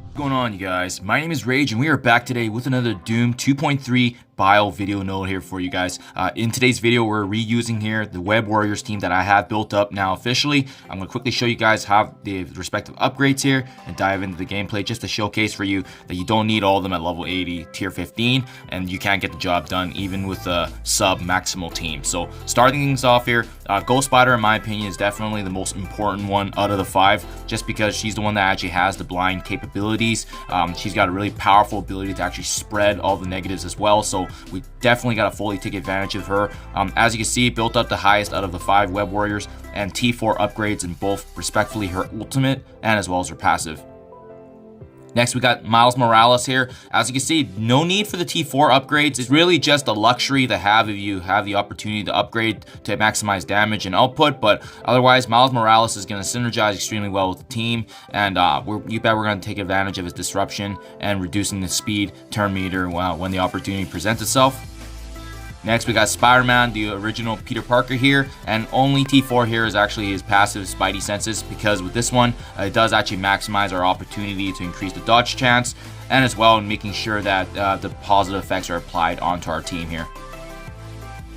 What's going on, you guys? My name is Rage and we are back today with another Doom 2.3 bio video note here for you guys. In today's video, we're reusing here the Web Warriors team that I have built up now officially. I'm going to quickly show you guys how the respective upgrades here and dive into the gameplay just to showcase for you that you don't need all of them at level 80 tier 15 and you can't get the job done even with a sub maximal team. So starting things off here, Ghost Spider in my opinion is definitely the most important one out of the 5 just because she's the one that actually has the blind capabilities. She's got a really powerful ability to actually spread all the negatives as well, so we definitely got to fully take advantage of her. As you can see, built up the highest out of the 5 Web Warriors and T4 upgrades in both respectively her ultimate and as well as her passive. Next, we got Miles Morales here. As you can see, no need for the T4 upgrades. It's really just a luxury to have if you have the opportunity to upgrade to maximize damage and output. But otherwise, Miles Morales is going to synergize extremely well with the team. And you bet we're going to take advantage of his disruption and reducing the speed turn meter when the opportunity presents itself. Next, we got Spider-Man, the original Peter Parker here, and only T4 here is actually his passive Spidey senses because with this one, it does actually maximize our opportunity to increase the dodge chance and as well making sure that the positive effects are applied onto our team here.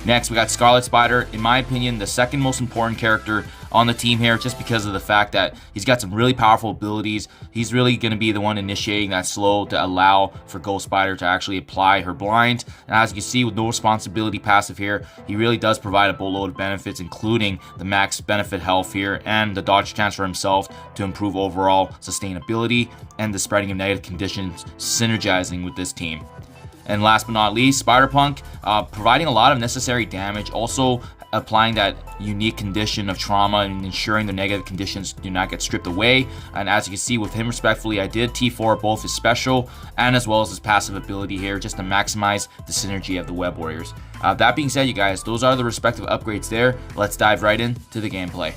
Next, we got Scarlet Spider, in my opinion, the second most important character on the team here just because of the fact that he's got some really powerful abilities. He's really going to be the one initiating that slow to allow for Ghost Spider to actually apply her blind. And as you can see with no responsibility passive here, he really does provide a boatload of benefits including the max benefit health here and the dodge chance for himself to improve overall sustainability and the spreading of negative conditions synergizing with this team. And last but not least, Spider-Punk, providing a lot of necessary damage, also applying that unique condition of trauma and ensuring the negative conditions do not get stripped away. And as you can see with him respectfully, I did T4 both his special and as well as his passive ability here just to maximize the synergy of the Web Warriors. That being said, you guys, those are the respective upgrades there. Let's dive right into the gameplay.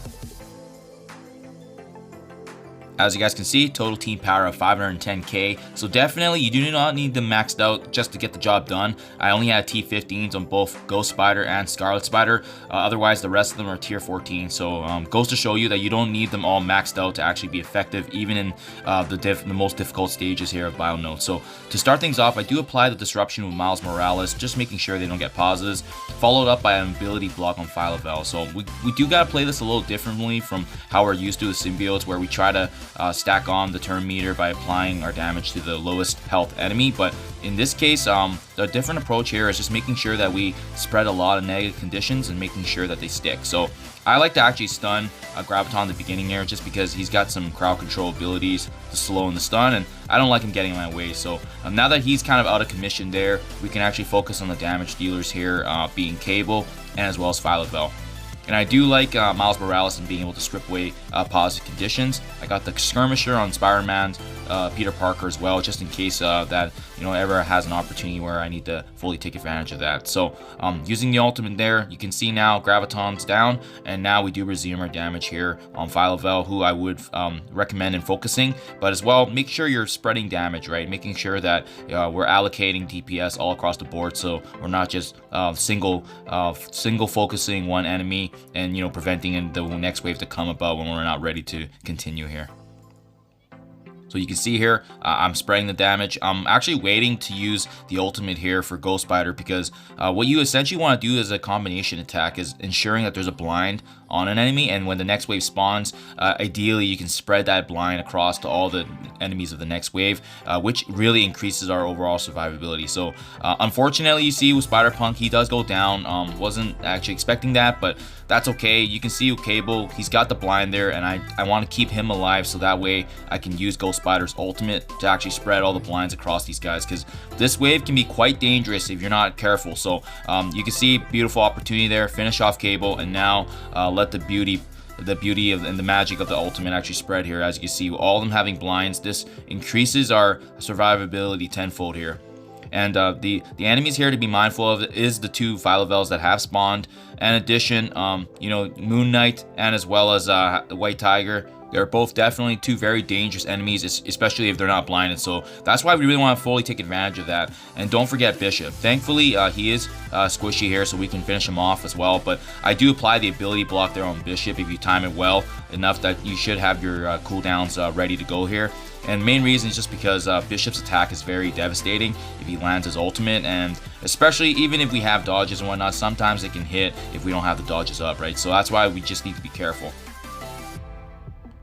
As you guys can see, total team power of 510k, so definitely you do not need them maxed out just to get the job done. I only had T15s on both Ghost Spider and Scarlet Spider, otherwise the rest of them are tier 14, so goes to show you that you don't need them all maxed out to actually be effective even in the most difficult stages here of bio nodes. So to start things off, I do apply the disruption with Miles Morales, just making sure they don't get positives, followed up by an ability block on Phyla-Vell. So we do got to play this a little differently from how we're used to with symbiotes, where we try to stack on the turn meter by applying our damage to the lowest health enemy. But in this case, the different approach here is just making sure that we spread a lot of negative conditions and making sure that they stick. So I like to actually stun Graviton in the beginning here just because he's got some crowd control abilities to slow in the stun and I don't like him getting in my way. So now that he's kind of out of commission there, we can actually focus on the damage dealers here, being Cable and as well as Phyla-Vell. And I do like Miles Morales and being able to strip away positive conditions. I got the Skirmisher on Spider-Man's Peter Parker as well, just in case that ever has an opportunity where I need to fully take advantage of that. So using the ultimate there, you can see now Graviton's down, and now we do resume our damage here on Phyla-Vell, who I would recommend in focusing. But as well, make sure you're spreading damage, right? Making sure that we're allocating DPS all across the board, so we're not just single focusing one enemy and preventing the next wave to come about when we're not ready to continue here. So you can see here, I'm spreading the damage. I'm actually waiting to use the ultimate here for Ghost Spider because what you essentially want to do as a combination attack is ensuring that there's a blind on an enemy, and when the next wave spawns, ideally you can spread that blind across to all the enemies of the next wave, which really increases our overall survivability. So unfortunately, you see with Spider-Punk, he does go down. Wasn't actually expecting that, but that's okay. You can see with Cable, he's got the blind there, and I want to keep him alive so that way I can use Ghost Spider's ultimate to actually spread all the blinds across these guys, because this wave can be quite dangerous if you're not careful. So you can see beautiful opportunity there, finish off Cable, and now let the beauty of and the magic of the ultimate actually spread here. As you can see, all of them having blinds, this increases our survivability tenfold here. And the enemies here to be mindful of is the 2 Phyla-Vells that have spawned. In addition, Moon Knight and as well as White Tiger They're both definitely two very dangerous enemies, especially if they're not blinded. So that's why we really want to fully take advantage of that. And don't forget Bishop. Thankfully, he is squishy here, so we can finish him off as well. But I do apply the ability block there on Bishop if you time it well enough that you should have your cooldowns ready to go here. And main reason is just because Bishop's attack is very devastating if he lands his ultimate, and especially even if we have dodges and whatnot, sometimes it can hit if we don't have the dodges up, right? So that's why we just need to be careful.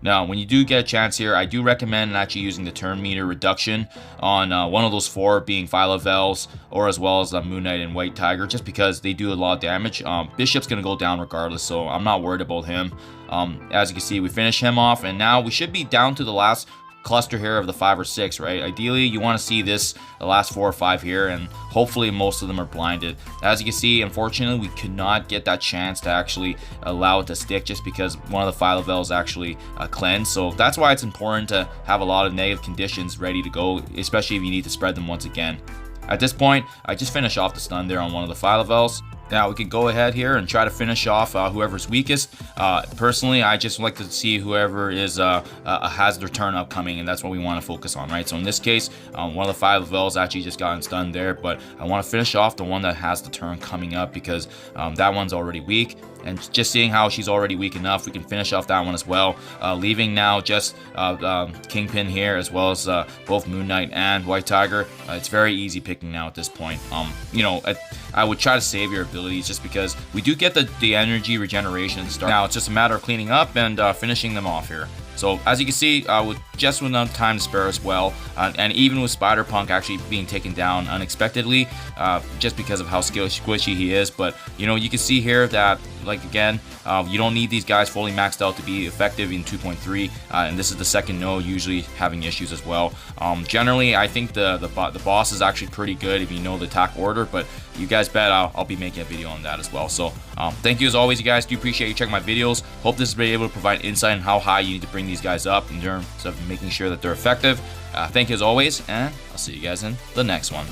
Now, when you do get a chance here, I do recommend actually using the turn meter reduction on one of those 4, being Phyla-Vels, or as well as Moon Knight and White Tiger, just because they do a lot of damage. Bishop's going to go down regardless, so I'm not worried about him. As you can see, we finish him off, and now we should be down to the last cluster here of the 5 or 6, right? Ideally, you want to see the last 4 or 5 here, and hopefully most of them are blinded. As you can see, unfortunately, we could not get that chance to actually allow it to stick, just because one of the Phyla-Vels actually cleansed. So that's why it's important to have a lot of negative conditions ready to go, especially if you need to spread them once again. At this point, I just finished off the stun there on one of the Phyla-Vels. Now we can go ahead here and try to finish off whoever's weakest. Personally, I just like to see whoever has their turn upcoming, and that's what we want to focus on, right? So in this case, one of the Phyla-Vels actually just got stunned there, but I want to finish off the one that has the turn coming up, because that one's already weak. And just seeing how she's already weak enough, we can finish off that one as well. Leaving now just Kingpin here, as well as both Moon Knight and White Tiger. It's very easy picking now at this point. You know, I would try to save your abilities, just because we do get the energy regeneration at the start. Now it's just a matter of cleaning up and finishing them off here. So as you can see, with just enough time to spare as well, and even with Spider-Punk actually being taken down unexpectedly, just because of how squishy he is. But you know, you can see here that, like, again, you don't need these guys fully maxed out to be effective in 2.3, and this is the second node usually having issues as well. Generally, I think the boss is actually pretty good if you know the attack order, but you guys bet I'll be making a video on that as well. So thank you as always, you guys. Do appreciate you checking my videos. Hope this has been able to provide insight on how high you need to bring these guys up in terms of making sure that they're effective. Thank you as always, and I'll see you guys in the next one.